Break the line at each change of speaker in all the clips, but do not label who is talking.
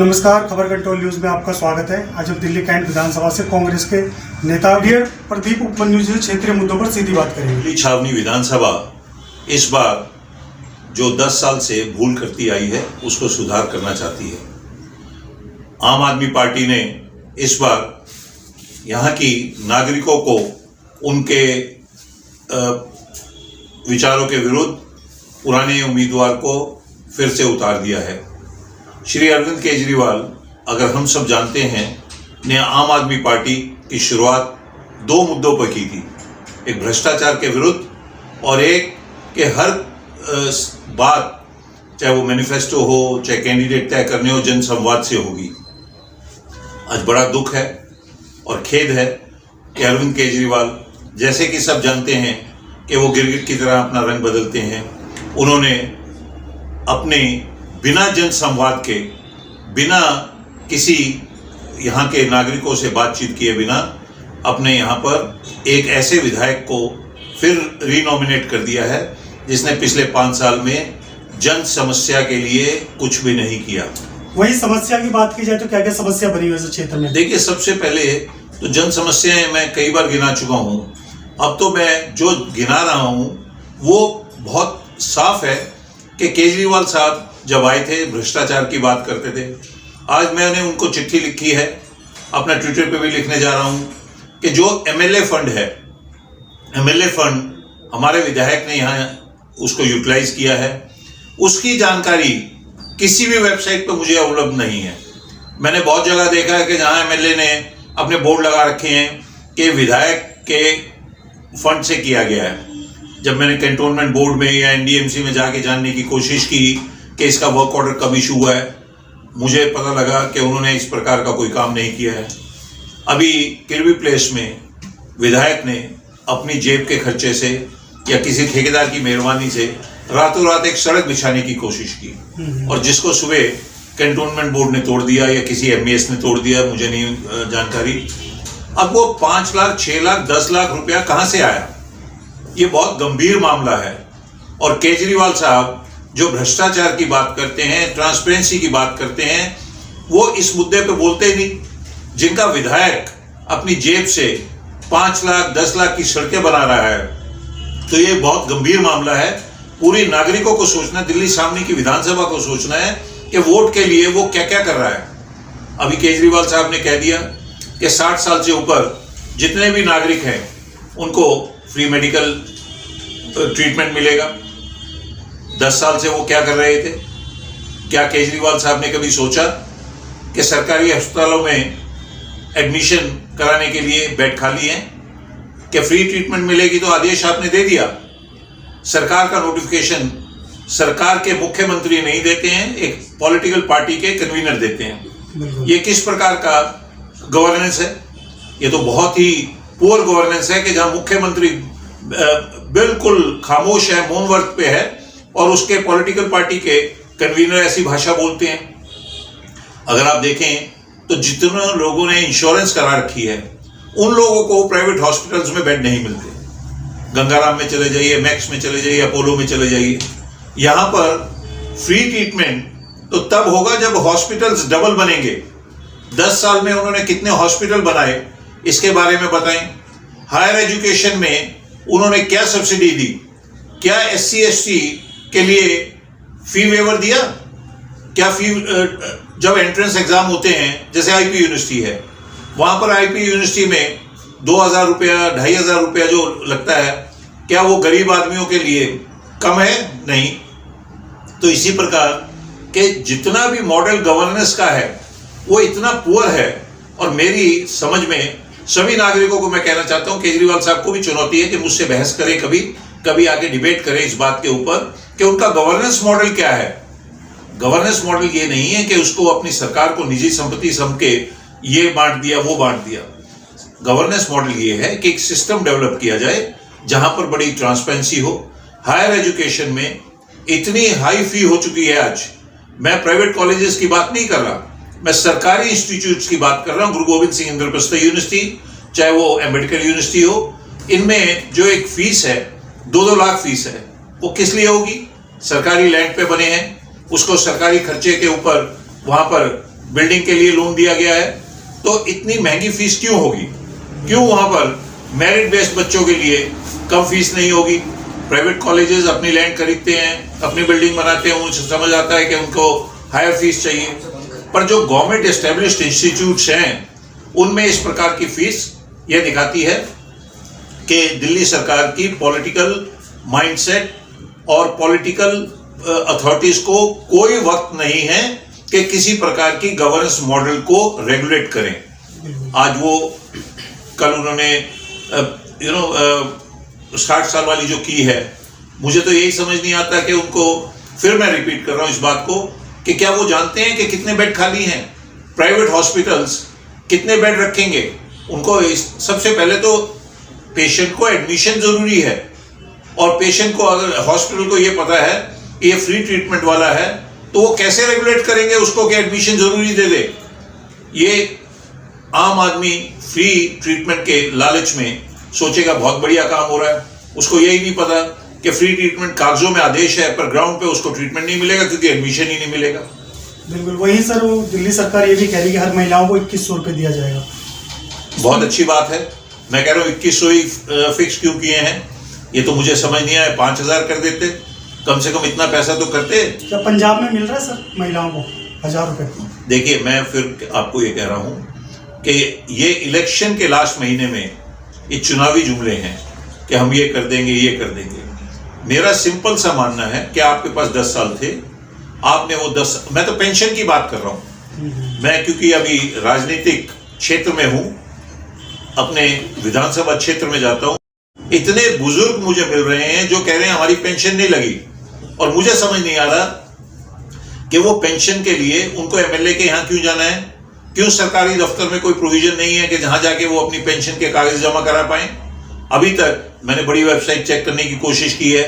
नमस्कार, खबर control news में आपका स्वागत है। आज हम दिल्ली कैंट विधानसभा से कांग्रेस के नेता प्रदीप उपमन्यु जी क्षेत्रीय मुद्दों पर सीधी बात करेंगे।
दिल्ली छावनी विधानसभा इस बार जो 10 साल से भूल करती आई है उसको सुधार करना चाहती है। आम आदमी पार्टी ने इस बार यहाँ की नागरिकों को उनके विचारों के विरुद्ध पुराने उम्मीदवार को फिर से उतार दिया है। श्री अरविंद केजरीवाल, अगर हम सब जानते हैं, ने आम आदमी पार्टी की शुरुआत 2 मुद्दों पर की थी, एक भ्रष्टाचार के विरुद्ध और एक कि हर बात, चाहे वो मैनिफेस्टो हो, चाहे कैंडिडेट तय करने हो, जनसंवाद से होगी। आज बड़ा दुख है और खेद है कि अरविंद केजरीवाल, जैसे कि सब जानते हैं कि वो गिरगिट की तरह अपना रंग बदलते हैं, उन्होंने अपने बिना जनसंवाद के, बिना किसी यहाँ के नागरिकों से बातचीत किए बिना अपने यहाँ पर एक ऐसे विधायक को फिर रीनॉमिनेट कर दिया है जिसने पिछले 5 साल में जन समस्या के लिए कुछ भी नहीं किया।
वही समस्या की बात की जाए तो क्या क्या समस्या बनी हुई है इस क्षेत्र में? देखिए,
सबसे पहले तो जन समस्याएं मैं कई बार गिना चुका हूँ। अब तो मैं जो गिना रहा हूँ वो बहुत साफ है कि केजरीवाल साहब जब आए थे भ्रष्टाचार की बात करते थे। आज मैंने उनको चिट्ठी लिखी है, अपना ट्विटर पे भी लिखने जा रहा हूँ कि जो एमएलए फंड है, एमएलए फंड हमारे विधायक ने यहाँ उसको यूटिलाइज किया है, उसकी जानकारी किसी भी वेबसाइट पर मुझे उपलब्ध नहीं है। मैंने बहुत जगह देखा है कि जहाँ एमएलए ने अपने बोर्ड लगा रखे हैं कि विधायक के फंड से किया गया है। जब मैंने कैंटोनमेंट बोर्ड में या एनडीएमसी में जाके जानने की कोशिश की कि इसका वर्क ऑर्डर कब इशू हुआ है, मुझे पता लगा कि उन्होंने इस प्रकार का कोई काम नहीं किया है। अभी किरवी प्लेस में विधायक ने अपनी जेब के खर्चे से या किसी ठेकेदार की मेहरबानी से रातों रात एक सड़क बिछाने की कोशिश की और जिसको सुबह कैंटोनमेंट बोर्ड ने तोड़ दिया या किसी एमईएस ने तोड़ दिया, मुझे नहीं जानकारी। अब वो 5 लाख, 6 लाख, 10 लाख रुपया कहाँ से आया? ये बहुत गंभीर मामला है। और केजरीवाल साहब जो भ्रष्टाचार की बात करते हैं, ट्रांसपेरेंसी की बात करते हैं, वो इस मुद्दे पे बोलते ही नहीं। जिनका विधायक अपनी जेब से 5 लाख, 10 लाख की सड़कें बना रहा है, तो ये बहुत गंभीर मामला है। पूरी नागरिकों को सोचना है, दिल्ली छावनी की विधानसभा को सोचना है कि वोट के लिए वो क्या क्या कर रहा है। अभी केजरीवाल साहब ने कह दिया कि 60 साल से ऊपर जितने भी नागरिक हैं उनको फ्री मेडिकल ट्रीटमेंट मिलेगा। 10 साल से वो क्या कर रहे थे? क्या केजरीवाल साहब ने कभी सोचा कि सरकारी अस्पतालों में एडमिशन कराने के लिए बेड खाली हैं? क्या फ्री ट्रीटमेंट मिलेगी? तो आदेश आपने दे दिया। सरकार का नोटिफिकेशन सरकार के मुख्यमंत्री नहीं देते हैं, एक पॉलिटिकल पार्टी के कन्वीनर देते हैं। ये किस प्रकार का गवर्नेंस है? ये तो बहुत ही पुअर गवर्नेंस है कि जहां मुख्यमंत्री बिल्कुल खामोश है, मौन व्रत पे है और उसके पॉलिटिकल पार्टी के कन्वीनर ऐसी भाषा बोलते हैं। अगर आप देखें तो जितने लोगों ने इंश्योरेंस करा रखी है उन लोगों को प्राइवेट हॉस्पिटल्स में बेड नहीं मिलते। गंगाराम में चले जाइए, मैक्स में चले जाइए, अपोलो में चले जाइए। यहाँ पर फ्री ट्रीटमेंट तो तब होगा जब हॉस्पिटल्स डबल बनेंगे। 10 साल में उन्होंने कितने हॉस्पिटल बनाए इसके बारे में बताएं। हायर एजुकेशन में उन्होंने क्या सब्सिडी दी? क्या SC ST के लिए फी वेवर दिया? क्या फी, जब एंट्रेंस एग्जाम होते हैं, जैसे IP यूनिवर्सिटी है, वहां पर IP यूनिवर्सिटी में 2000 रुपया, 2500 रुपया जो लगता है, क्या वो गरीब आदमियों के लिए कम है? नहीं। तो इसी प्रकार के जितना भी मॉडल गवर्नेंस का है वो इतना पुअर है। और मेरी समझ में सभी नागरिकों को मैं कहना चाहता हूं, केजरीवाल साहब को भी चुनौती है कि मुझसे बहस करें, कभी आके डिबेट करें इस बात के ऊपर कि उनका गवर्नेंस मॉडल क्या है। गवर्नेंस मॉडल ये नहीं है कि उसको अपनी सरकार को निजी संपत्ति समझ के ये बांट दिया, वो बांट दिया। गवर्नेंस मॉडल ये है कि एक सिस्टम डेवलप किया जाए जहां पर बड़ी ट्रांसपेरेंसी हो। हायर एजुकेशन में इतनी हाई फी हो चुकी है आज। मैं प्राइवेट कॉलेजेस की बात नहीं कर रहा, मैं सरकारी इंस्टीट्यूट्स की बात कर रहा हूं। गुरु गोविंद सिंह इंद्रप्रस्थ यूनिवर्सिटी, चाहे वो अम्बेडकर यूनिवर्सिटी हो, इनमें जो एक फीस है 2-2 लाख फीस है, वो किस लिए होगी? सरकारी लैंड पे बने हैं, उसको सरकारी खर्चे के ऊपर वहां पर बिल्डिंग के लिए लोन दिया गया है, तो इतनी महंगी फीस क्यों होगी? क्यों वहां पर मेरिट बेस्ड बच्चों के लिए कम फीस नहीं होगी? प्राइवेट कॉलेजेस अपनी लैंड खरीदते हैं, अपनी बिल्डिंग बनाते हैं, उनको समझ आता है कि उनको हायर फीस चाहिए, पर जो गवर्नमेंट एस्टेब्लिश्ड इंस्टीट्यूट्स हैं उनमें इस प्रकार की फीस यह दिखाती है कि दिल्ली सरकार की पॉलिटिकल माइंडसेट और पॉलिटिकल अथॉरिटीज को कोई वक्त नहीं है कि किसी प्रकार की गवर्नेंस मॉडल को रेगुलेट करें। आज वो कल उन्होंने 60 साल वाली जो की है, मुझे तो यही समझ नहीं आता कि उनको, फिर मैं रिपीट कर रहा हूं इस बात को, कि क्या वो जानते हैं कि कितने बेड खाली हैं? प्राइवेट हॉस्पिटल्स कितने बेड रखेंगे? उनको सबसे पहले तो पेशेंट को एडमिशन जरूरी है, और पेशेंट को अगर हॉस्पिटल को ये पता है कि ये फ्री ट्रीटमेंट वाला है, तो वो कैसे रेगुलेट करेंगे उसको कि एडमिशन जरूरी दे दे? ये आम आदमी फ्री ट्रीटमेंट के लालच में सोचेगा बहुत बढ़िया काम हो रहा है, उसको यही नहीं पता कि फ्री ट्रीटमेंट कागजों में आदेश है, पर ग्राउंड पे उसको ट्रीटमेंट नहीं मिलेगा क्योंकि एडमिशन ही नहीं मिलेगा।
बिल्कुल वही सर, वो दिल्ली सरकार ये भी कह रही है कि हर महिलाओं को 2100 रुपये दिया जाएगा।
बहुत अच्छी बात है। मैं कह रहा हूँ 2100 ही फिक्स क्यों किए हैं, ये तो मुझे समझ नहीं आया। 5000 कर देते, कम से कम इतना पैसा तो करते।
क्या पंजाब में मिल रहा है सर महिलाओं को 1000 रुपये?
देखिए, मैं फिर आपको ये कह रहा हूँ कि ये इलेक्शन के लास्ट महीने में ये चुनावी जुमले हैं कि हम ये कर देंगे, ये कर देंगे। मेरा सिंपल सा मानना है कि आपके पास 10 साल थे, आपने वो 10, मैं तो पेंशन की बात कर रहा हूँ, मैं क्योंकि अभी राजनीतिक क्षेत्र में हूँ, अपने विधानसभा क्षेत्र में जाता हूँ, इतने बुजुर्ग मुझे मिल रहे हैं जो कह रहे हैं हमारी पेंशन नहीं लगी, और मुझे समझ नहीं आ रहा कि वो पेंशन के लिए उनको एमएलए के यहाँ क्यों जाना है? क्यों सरकारी दफ्तर में कोई प्रोविजन नहीं है कि जहां जाके वो अपनी पेंशन के कागज जमा करा पाए? अभी तक मैंने बड़ी वेबसाइट चेक करने की कोशिश की है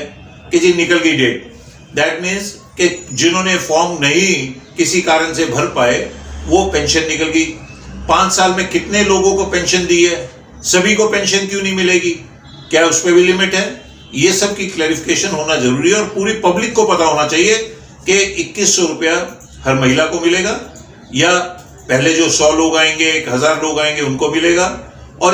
कि जी निकल गई डेट। दैट मीन्स कि जिन्होंने फॉर्म नहीं किसी कारण से भर पाए वो पेंशन निकल गई। 5 साल में कितने लोगों को पेंशन दी है? सभी को पेंशन क्यों नहीं मिलेगी? क्या उस पर भी लिमिट है? ये सब की क्लैरिफिकेशन होना जरूरी है, और पूरी पब्लिक को पता होना चाहिए कि 2100 रुपया हर महिला को मिलेगा, या पहले जो 100 लोग आएंगे, 1000 लोग आएंगे, उनको मिलेगा। और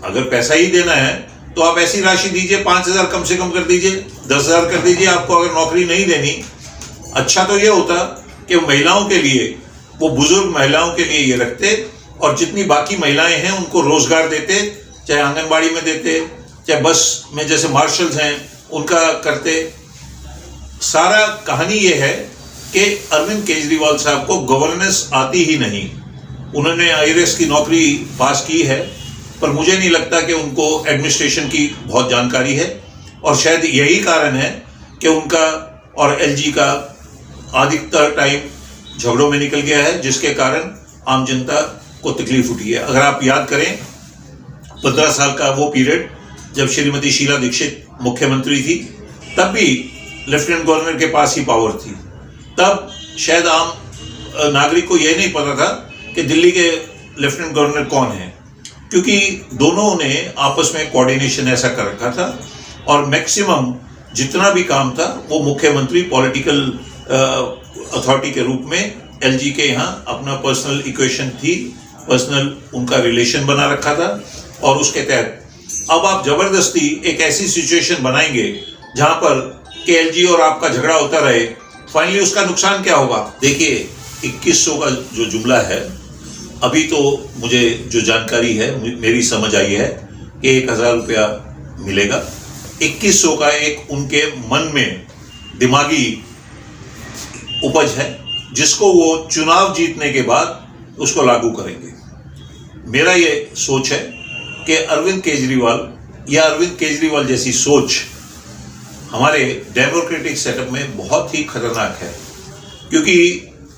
अगर पैसा ही देना है तो आप ऐसी राशि दीजिए, 5000 कम से कम कर दीजिए, 10000 कर दीजिए। आपको अगर नौकरी नहीं देनी, अच्छा तो ये होता कि महिलाओं के लिए, वो बुजुर्ग महिलाओं के लिए ये रखते, और जितनी बाकी महिलाएं हैं उनको रोजगार देते, चाहे आंगनबाड़ी में देते, चाहे बस में जैसे मार्शल्स हैं उनका करते। सारा कहानी ये है कि अरविंद केजरीवाल साहब को गवर्नेंस आती ही नहीं। उन्होंने आईएएस की नौकरी पास की है, पर मुझे नहीं लगता कि उनको एडमिनिस्ट्रेशन की बहुत जानकारी है, और शायद यही कारण है कि उनका और एलजी का अधिकतर टाइम झगड़ों में निकल गया है, जिसके कारण आम जनता को तकलीफ उठी है। अगर आप याद करें 15 साल का वो पीरियड जब श्रीमती शीला दीक्षित मुख्यमंत्री थी, तब भी लेफ्टिनेंट गवर्नर के पास ही पावर थी। तब शायद आम नागरिक को यह नहीं पता था कि दिल्ली के लेफ्टिनेंट गवर्नर कौन है, क्योंकि दोनों ने आपस में कोऑर्डिनेशन ऐसा कर रखा था, और मैक्सिमम जितना भी काम था वो मुख्यमंत्री पॉलिटिकल अथॉरिटी के रूप में एलजी के यहाँ अपना पर्सनल इक्वेशन थी, पर्सनल उनका रिलेशन बना रखा था। और उसके तहत अब आप जबरदस्ती एक ऐसी सिचुएशन बनाएंगे जहां पर के एलजी और आपका झगड़ा होता रहे, फाइनली उसका नुकसान क्या होगा? देखिए, 2100 का जो जुमला है, अभी तो मुझे जो जानकारी है, मेरी समझ आई है कि 1000 रुपया मिलेगा। 2100 का एक उनके मन में दिमागी उपज है, जिसको वो चुनाव जीतने के बाद उसको लागू करेंगे। मेरा ये सोच है कि अरविंद केजरीवाल जैसी सोच हमारे डेमोक्रेटिक सेटअप में बहुत ही खतरनाक है, क्योंकि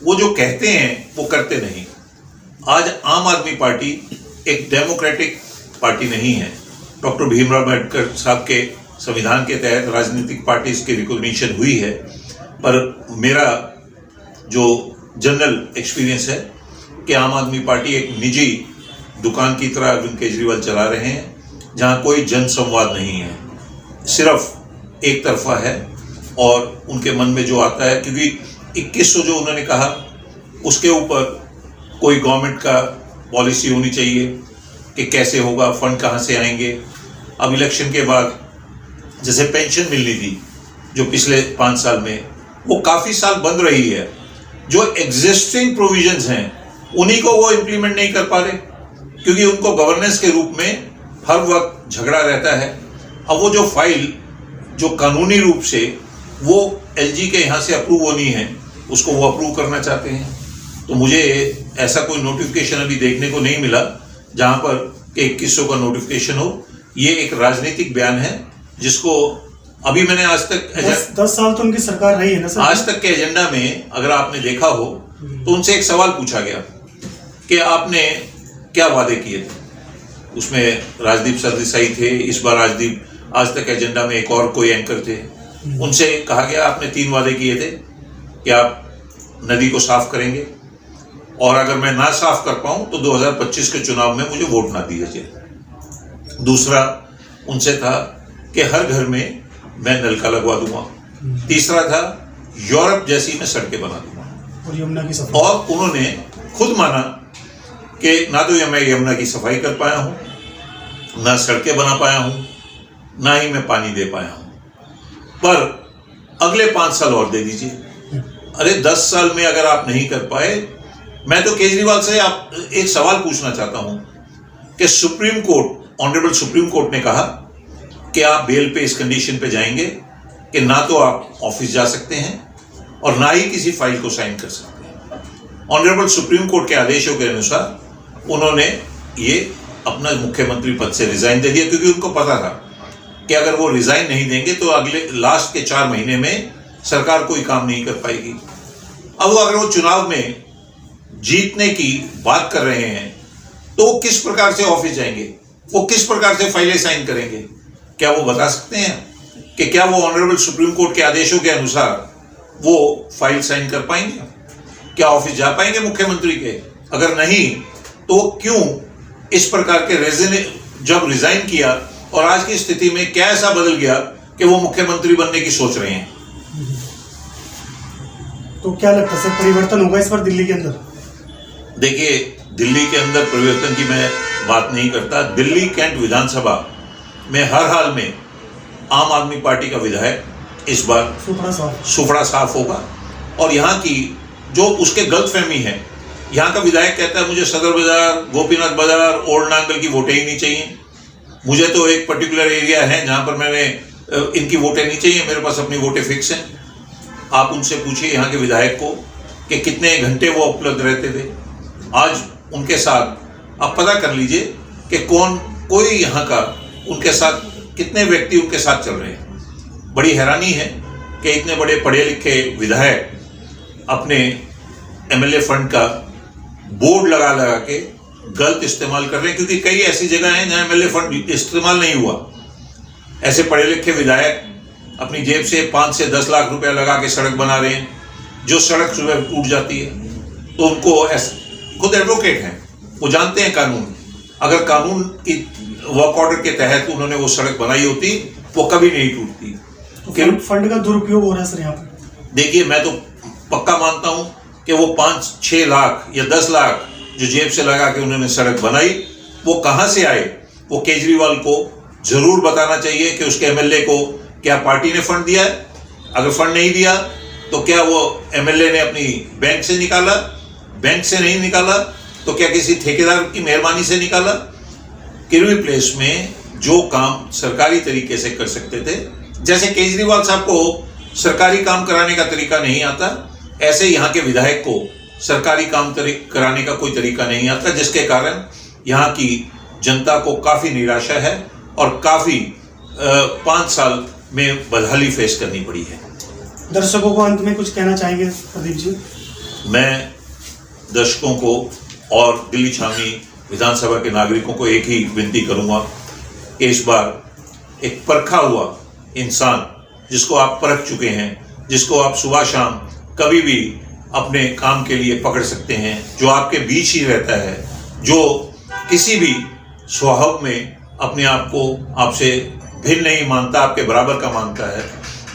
वो जो कहते हैं वो करते नहीं। आज आम आदमी पार्टी एक डेमोक्रेटिक पार्टी नहीं है। डॉक्टर भीमराव अम्बेडकर साहब के संविधान के तहत राजनीतिक पार्टी की रिकॉग्निशन हुई है, पर मेरा जो जनरल एक्सपीरियंस है कि आम आदमी पार्टी एक निजी दुकान की तरह अरविंद केजरीवाल चला रहे हैं, जहां कोई जन संवाद नहीं है, सिर्फ एक तरफा है। और उनके मन में जो आता है, क्योंकि 2100 जो उन्होंने कहा उसके ऊपर कोई गवर्नमेंट का पॉलिसी होनी चाहिए कि कैसे होगा, फंड कहाँ से आएंगे। अब इलेक्शन के बाद जैसे पेंशन मिलनी थी जो पिछले 5 साल में, वो काफ़ी साल बंद रही है। जो एग्जिस्टिंग प्रोविजंस हैं उन्हीं को वो इम्प्लीमेंट नहीं कर पा रहे, क्योंकि उनको गवर्नेंस के रूप में हर वक्त झगड़ा रहता है। अब वो जो फाइल जो कानूनी रूप से वो एलजी के यहाँ से अप्रूव होनी है, उसको वो अप्रूव करना चाहते हैं। तो मुझे ऐसा कोई नोटिफिकेशन अभी देखने को नहीं मिला जहाँ पर कि 2100 का नोटिफिकेशन हो। ये एक राजनीतिक बयान है जिसको अभी मैंने आज तक
10 साल तो उनकी सरकार रही है ना सर।
आज तक के एजेंडा में अगर आपने देखा हो तो उनसे एक सवाल पूछा गया कि आपने क्या वादे किए थे। उसमें राजदीप सरदेसाई थे, इस बार आज तक एजेंडा में एक और कोई एंकर थे। उनसे कहा गया आपने 3 वादे किए थे कि आप नदी को साफ करेंगे और अगर मैं ना साफ कर पाऊं तो 2025 के चुनाव में मुझे वोट ना दीजिए। दूसरा उनसे था कि हर घर में मैं नल का लगवा दूंगा। तीसरा था यूरोप जैसी मैं सड़कें बना दूंगा।
और यमुना की सफाई। और
उन्होंने खुद माना कि ना तो मैं यमुना की सफाई कर पाया हूं, ना सड़कें बना पाया हूं, ना ही मैं पानी दे पाया हूं, पर अगले 5 साल और दे दीजिए। अरे 10 साल में अगर आप नहीं कर पाए, मैं तो केजरीवाल से आप एक सवाल पूछना चाहता हूं कि supreme court, honourable supreme court ने कहा कि आप बेल पे इस कंडीशन पे जाएंगे कि ना तो आप ऑफिस जा सकते हैं और ना ही किसी फाइल को साइन कर सकते हैं। ऑनरेबल सुप्रीम कोर्ट के आदेशों के अनुसार उन्होंने ये अपना मुख्यमंत्री पद से रिजाइन दे दिया, क्योंकि उनको पता था कि अगर वो रिजाइन नहीं देंगे तो अगले लास्ट के 4 महीने में सरकार कोई काम नहीं कर पाएगी। अब अगर वो चुनाव में जीतने की बात कर रहे हैं तो वो किस प्रकार से ऑफिस जाएंगे, वो किस प्रकार से फाइलें साइन करेंगे? क्या वो बता सकते हैं कि क्या वो ऑनरेबल सुप्रीम कोर्ट के आदेशों के अनुसार वो फाइल साइन कर पाएंगे? क्या ऑफिस जा पाएंगे मुख्यमंत्री के? अगर नहीं तो क्यों इस प्रकार के जब रिजाइन किया और आज की स्थिति में क्या ऐसा बदल गया कि वो मुख्यमंत्री बनने की सोच रहे हैं?
तो क्या लगता है सर, परिवर्तन होगा इस बार दिल्ली के अंदर?
देखिए, दिल्ली के अंदर परिवर्तन की मैं बात नहीं करता। दिल्ली कैंट विधानसभा में हर हाल में आम आदमी पार्टी का विधायक इस बार सुपड़ा साफ होगा। और यहाँ की जो उसके गलतफहमी है, यहाँ का विधायक कहता है मुझे सदर बाजार, गोपीनाथ बाजार, ओल्ड नांगल की वोटें ही नहीं चाहिए, मुझे तो एक पर्टिकुलर एरिया है जहाँ पर मैंने इनकी वोटें नहीं चाहिए, मेरे पास अपनी वोटें फिक्स हैं। आप उनसे पूछिए यहाँ के विधायक को कि कितने घंटे वो उपलब्ध रहते थे। आज उनके साथ आप पता कर लीजिए कि कोई यहाँ का उनके साथ कितने व्यक्ति उनके साथ चल रहे हैं। बड़ी हैरानी है कि इतने बड़े पढ़े लिखे विधायक अपने एमएलए फंड का बोर्ड लगा लगा के गलत इस्तेमाल कर रहे हैं, क्योंकि कई ऐसी जगह हैं जहाँ एमएलए फंड इस्तेमाल नहीं हुआ। ऐसे पढ़े लिखे विधायक अपनी जेब से 5 से 10 लाख रुपया लगा के सड़क बना रहे हैं, जो सड़क सुबह टूट जाती है तो उनको खुद एडवोकेट हैं, वो जानते हैं कानून। अगर कानून की वर्क ऑर्डर के तहत उन्होंने वो सड़क बनाई होती वो कभी नहीं टूटती।
तो फंड का दुरुपयोग हो रहा है सर यहाँ पर।
देखिए, मैं तो पक्का मानता हूं कि वो 5-6 लाख या 10 लाख जो जेब से लगा के उन्होंने सड़क बनाई, वो कहां से आए, वो केजरीवाल को जरूर बताना चाहिए कि उसके एमएलए को क्या पार्टी ने फंड दिया है। अगर फंड नहीं दिया तो क्या वो एमएलए ने अपनी बैंक से निकाला, बैंक से नहीं निकाला तो क्या किसी ठेकेदार की मेहरबानी से निकाला? किरवी प्लेस में जो काम सरकारी तरीके से कर सकते थे, जैसे केजरीवाल साहब को सरकारी काम कराने का तरीका नहीं आता, ऐसे यहाँ के विधायक को सरकारी काम कराने का कोई तरीका नहीं आता, जिसके कारण यहाँ की जनता को काफ़ी निराशा है और काफ़ी 5 साल में बदहाली फेस करनी पड़ी है।
दर्शकों को अंत में कुछ कहना चाहेंगे प्रदीप जी?
मैं दर्शकों को और दिल्ली छावनी विधानसभा के नागरिकों को एक ही विनती करूंगा कि इस बार एक परखा हुआ इंसान, जिसको आप परख चुके हैं, जिसको आप सुबह शाम कभी भी अपने काम के लिए पकड़ सकते हैं, जो आपके बीच ही रहता है, जो किसी भी स्वभाव में अपने आप को आपसे भिन्न नहीं मानता, आपके बराबर का मानता है,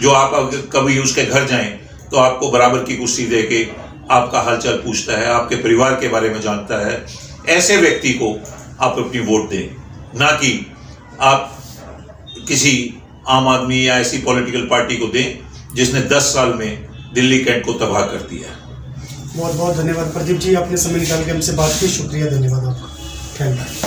जो आप कभी उसके घर जाएं तो आपको बराबर की कुर्सी दे के आपका हालचाल पूछता है, आपके परिवार के बारे में जानता है, ऐसे व्यक्ति को आप अपनी वोट दें, ना कि आप किसी आम आदमी या ऐसी पॉलिटिकल पार्टी को दें जिसने 10 साल में दिल्ली कैंट को तबाह कर दिया।
बहुत बहुत धन्यवाद प्रदीप जी, आपने समय निकाल के हमसे बात की। शुक्रिया, धन्यवाद आपका। Thank you.